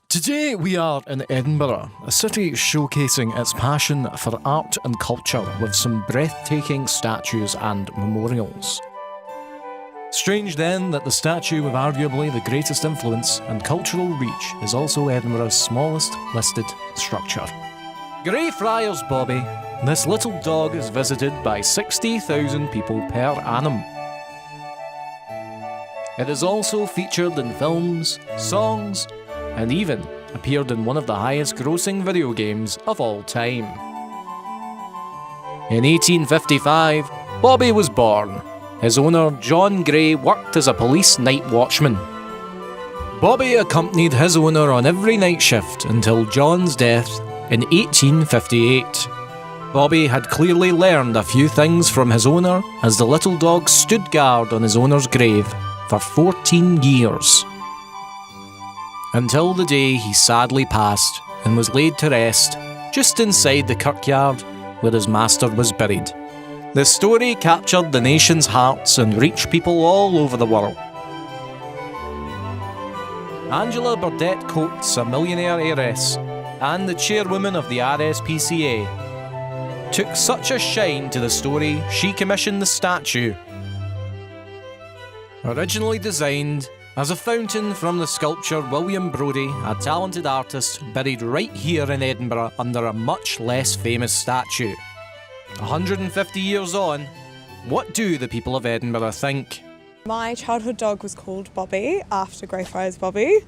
Today we are in Edinburgh, a city showcasing its passion for art and culture with some breathtaking statues and memorials. Strange then that the statue with arguably the greatest influence and cultural reach is also Edinburgh's smallest listed structure. Greyfriars Bobby, this little dog is visited by 60,000 people per annum. It is also featured in films, songs, and even appeared in one of the highest grossing video games of all time. In 1855, Bobby was born. His owner, John Gray, worked as a police night watchman. Bobby accompanied his owner on every night shift until John's death in 1858. Bobby had clearly learned a few things from his owner as the little dog stood guard on his owner's grave for 14 years. Until the day he sadly passed and was laid to rest just inside the kirkyard where his master was buried. The story captured the nation's hearts and reached people all over the world. Angela Burdett Coates, a millionaire heiress and the chairwoman of the RSPCA, took such a shine to the story she commissioned the statue. Originally designed as a fountain from the sculptor William Brodie, a talented artist buried right here in Edinburgh under a much less famous statue. 150 years on, what do the people of Edinburgh think? My childhood dog was called Bobby, after Greyfriars Bobby.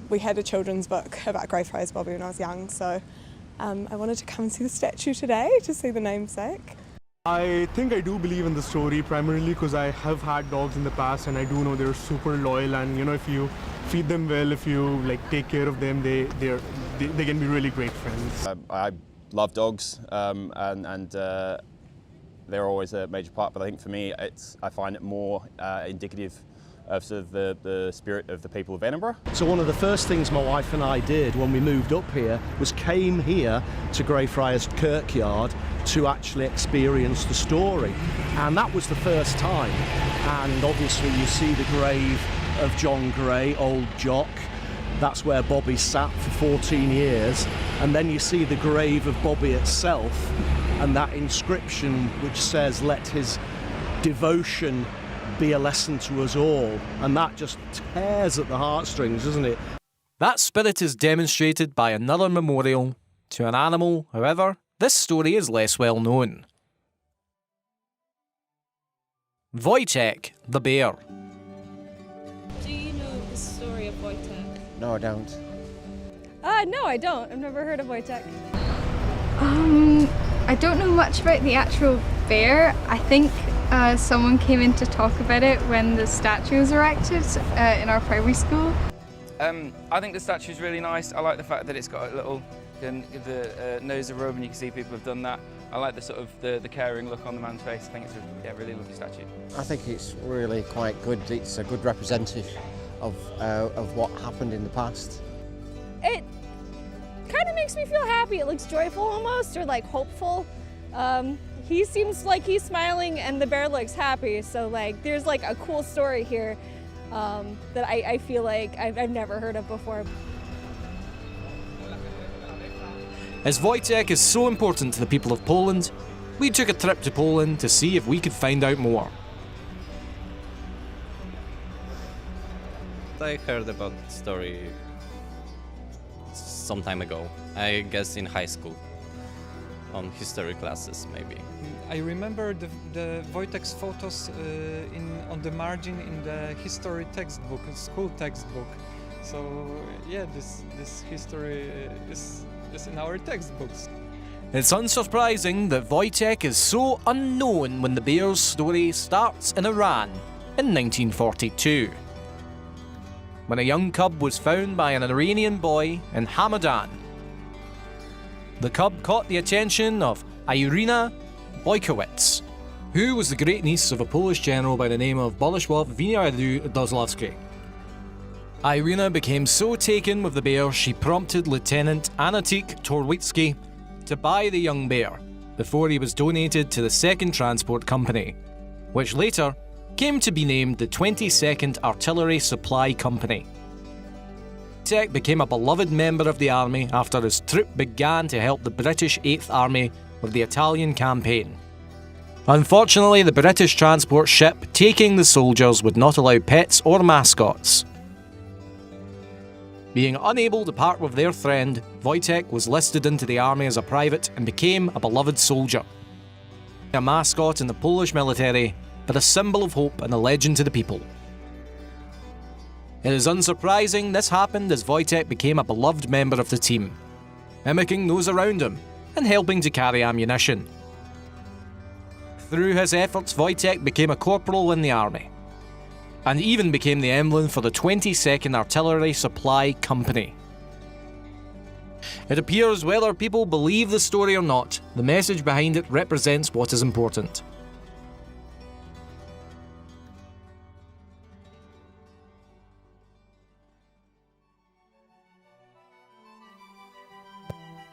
We had a children's book about Greyfriars Bobby when I was young, so I wanted to come and see the statue today to see the namesake. I think I do believe in the story primarily because I have had dogs in the past and I do know they're super loyal, and if you feed them well, if you take care of them, they can be really great friends. I love dogs and they're always a major part, but I think for me I find it more indicative of sort of the spirit of the people of Edinburgh. So one of the first things my wife and I did when we moved up here was came here to Greyfriars Kirkyard to actually experience the story, and that was the first time. And obviously you see the grave of John Gray, old jock. That's where Bobby sat for 14 years, and then you see the grave of Bobby itself and that inscription which says, "Let his devotion be a lesson to us all," and that just tears at the heartstrings, doesn't it? That spirit is demonstrated by another memorial to an animal, however, this story is less well known. Wojtek, the bear. Do you know the story of Wojtek? No, I don't. No, I don't. I've never heard of Wojtek. I don't know much about the actual bear. I think someone came in to talk about it when the statue was erected in our primary school. I think the statue is really nice. I like the fact that it's got a little, you can give the nose a rub and you can see people have done that. I like the sort of the caring look on the man's face. I think it's a really lovely statue. I think it's really quite good. It's a good representative of what happened in the past. It kind of makes me feel happy. It looks joyful almost, or hopeful. He seems like he's smiling and the bear looks happy, so there's a cool story here that I feel like I've never heard of before. As Wojtek is so important to the people of Poland, we took a trip to Poland to see if we could find out more. I heard about the story some time ago, I guess in high school, on history classes maybe. I remember the Wojtek's photos on the margin in the history textbook, school textbook. So yeah, this history is in our textbooks. It's unsurprising that Wojtek is so unknown when the bear's story starts in Iran in 1942. When a young cub was found by an Iranian boy in Hamadan. The cub caught the attention of Irina Boykowitz, who was the great niece of a Polish general by the name of Bolesław Wieniawski. Irina became so taken with the bear she prompted Lieutenant Anatik Torwicki to buy the young bear before he was donated to the 2nd Transport Company, which later came to be named the 22nd Artillery Supply Company. Wojtek became a beloved member of the army after his troop began to help the British 8th Army with the Italian campaign. Unfortunately, the British transport ship taking the soldiers would not allow pets or mascots. Being unable to part with their friend, Wojtek was listed into the army as a private and became a beloved soldier. A mascot in the Polish military, but a symbol of hope and a legend to the people. It is unsurprising this happened as Wojtek became a beloved member of the team, mimicking those around him and helping to carry ammunition. Through his efforts, Wojtek became a corporal in the army, and even became the emblem for the 22nd Artillery Supply Company. It appears whether people believe the story or not, the message behind it represents what is important.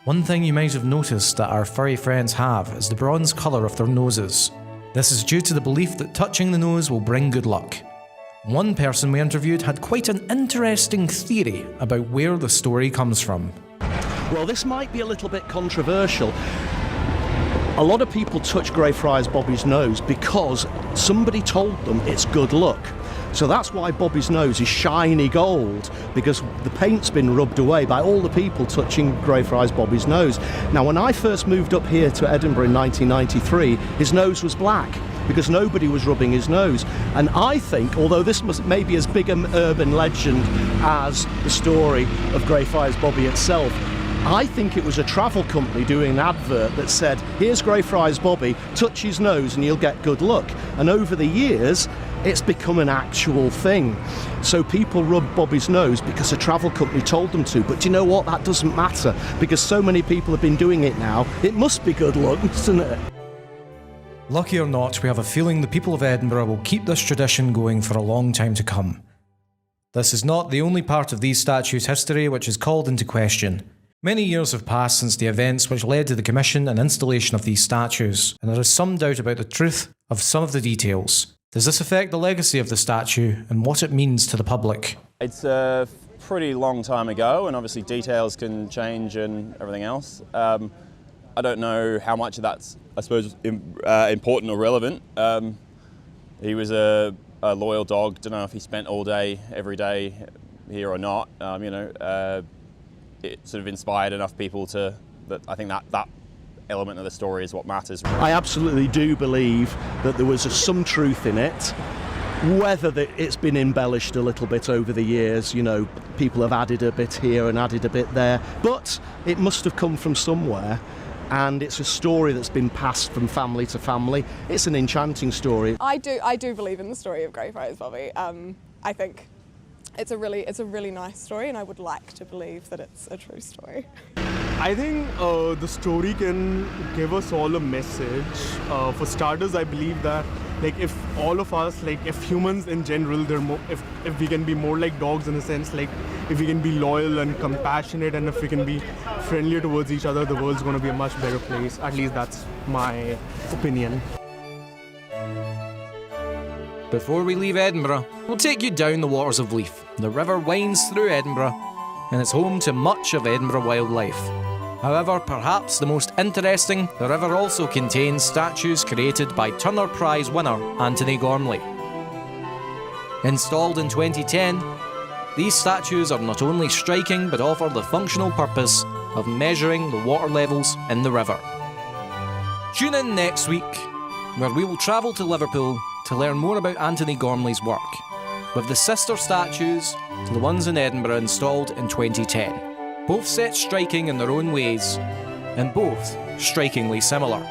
One thing you might have noticed that our furry friends have is the bronze colour of their noses. This is due to the belief that touching the nose will bring good luck. One person we interviewed had quite an interesting theory about where the story comes from. Well, this might be a little bit controversial. A lot of people touch Greyfriars Bobby's nose because somebody told them it's good luck. So that's why Bobby's nose is shiny gold, because the paint's been rubbed away by all the people touching Greyfriars Bobby's nose. Now, when I first moved up here to Edinburgh in 1993, his nose was black, because nobody was rubbing his nose. And I think, although this may be as big an urban legend as the story of Greyfriars Bobby itself, I think it was a travel company doing an advert that said, here's Greyfriars Bobby, touch his nose and you'll get good luck. And over the years, it's become an actual thing. So people rub Bobby's nose because a travel company told them to. But do you know what? That doesn't matter, because so many people have been doing it now. It must be good luck, doesn't it? Lucky or not, we have a feeling the people of Edinburgh will keep this tradition going for a long time to come. This is not the only part of these statues' history which is called into question. Many years have passed since the events which led to the commission and installation of these statues, and there is some doubt about the truth of some of the details. Does this affect the legacy of the statue and what it means to the public? It's a pretty long time ago, and obviously details can change and everything else. I don't know how much of that's, I suppose, important or relevant. He was a loyal dog. Don't know if he spent all day, every day here or not. It sort of inspired enough people to that. I think that element of the story is what matters. I absolutely do believe that there was some truth in it. Whether it's been embellished a little bit over the years, people have added a bit here and added a bit there, but it must have come from somewhere. And it's a story that's been passed from family to family. It's an enchanting story. I do believe in the story of Greyfriars Bobby. I think it's a really nice story, and I would like to believe that it's a true story. I think the story can give us all a message. For starters, I believe that if all of us, if humans in general, if we can be more like dogs in a sense, if we can be loyal and compassionate, and if we can be friendlier towards each other, the world's going to be a much better place. At least that's my opinion. Before we leave Edinburgh, we'll take you down the waters of Leith. The river winds through Edinburgh, and it's home to much of Edinburgh wildlife. However, perhaps the most interesting, the river also contains statues created by Turner Prize winner Anthony Gormley. Installed in 2010, these statues are not only striking but offer the functional purpose of measuring the water levels in the river. Tune in next week, where we will travel to Liverpool to learn more about Anthony Gormley's work, with the sister statues to the ones in Edinburgh installed in 2010. Both set striking in their own ways, and both strikingly similar.